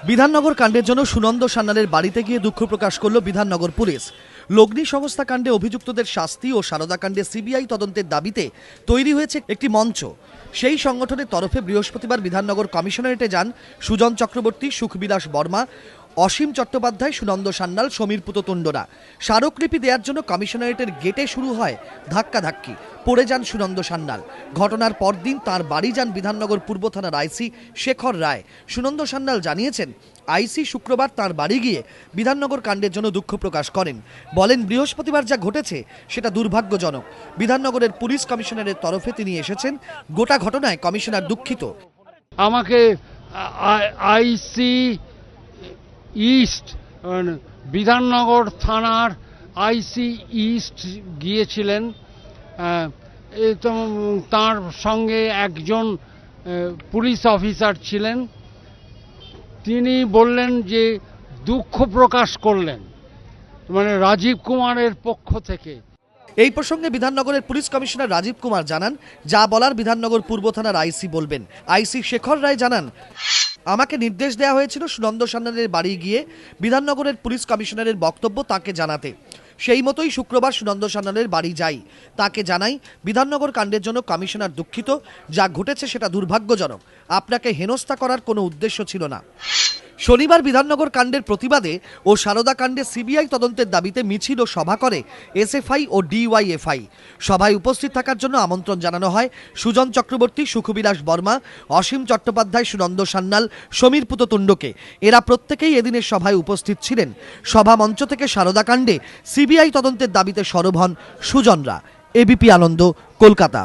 বিধাননগর কাণ্ডের জন্য সুনন্দ সান্যালের বাড়িতে গিয়ে দুঃখ প্রকাশ করল বিধাননগর পুলিশ। লগ্নি সংস্থা কাণ্ডে অভিযুক্তদের শাস্তি ও সারদা কাণ্ডে সিবিআই তদন্তের দাবিতে তৈরি হয়েছে একটি মঞ্চ। সেই সংগঠনের তরফে বৃহস্পতিবার বিধাননগর কমিশনারেটে যান সুজন চক্রবর্তী, সুখবিলাস বর্মা, অসীম চট্টোপাধ্যায়, সুনন্দ সান্যাল, সমীর পুততুণ্ডরা। স্মারকলিপি দেওয়ার জন্য কমিশনারেটের গেটে শুরু হয় ধাক্কাধাক্কি। পড়ে যান সুনন্দ সান্যাল। ঘটনার পরদিন তার বাড়ি যান বিধাননগর পূর্ব থানার আইসি শেখর রায়। সুনন্দ সান্যাল জানিয়েছেন, আইসি শুক্রবার তার বাড়ি গিয়ে বিধাননগর কাণ্ডের জন্য দুঃখ প্রকাশ করেন। বলেন, বৃহস্পতিবার যা ঘটেছে সেটা দুর্ভাগ্যজনক। বিধাননগরের পুলিশ কমিশনারের তরফে তিনি এসেছেন। গোটা ঘটনায় কমিশনার দুঃখিত। আমাকে আইসি ইস্ট বিধাননগর থানার আইসি ইস্ট গিয়েছিলেন, তার সঙ্গে একজন পুলিশ অফিসার ছিলেন। তিনি বললেন যে দুঃখ প্রকাশ করলেন, মানে রাজীব কুমারের পক্ষ থেকে। এই প্রসঙ্গে বিধাননগরের পুলিশ কমিশনার রাজীব কুমার জানান, যা বলার বিধাননগর পূর্ব থানার আইসি বলবেন। আইসি শেখর রায় জানান, আমাকে নির্দেশ দেওয়া হয়েছিল সুনন্দ সান্যালের বাড়ি গিয়ে বিধাননগরের পুলিশ কমিশনারের বক্তব্য তাকে জানাতে। সেই মতোই শুক্রবার সুনন্দ সান্যালের বাড়ি যাই। তাকে জানাই, বিধাননগর কাণ্ডের জন্য কমিশনার দুঃখিত। যা ঘটেছে সেটা দুর্ভাগ্যজনক। আপনাকে হেনস্থা করার কোনো উদ্দেশ্য ছিল না। শনিবার বিধাননগর কাণ্ডের প্রতিবাদে ও সারদা কাণ্ডে সিবিআই তদন্তের দাবিতে মিছিল ও সভা করে এসএফআই ও ডিওয়াইএফআই। সভায় উপস্থিত থাকার জন্য আমন্ত্রণ জানানো হয় সুজন চক্রবর্তী, সুখবিলাস বর্মা, অসীম চট্টোপাধ্যায়, সুনন্দ সান্যাল, সমীর পুততুণ্ডকে। এরা প্রত্যেকেই এদিনের সভায় উপস্থিত ছিলেন। সভা মঞ্চ থেকে সারদা কাণ্ডে সিবিআই তদন্তের দাবিতে সরব হন সুজনরা। এবিপি আনন্দ, কলকাতা।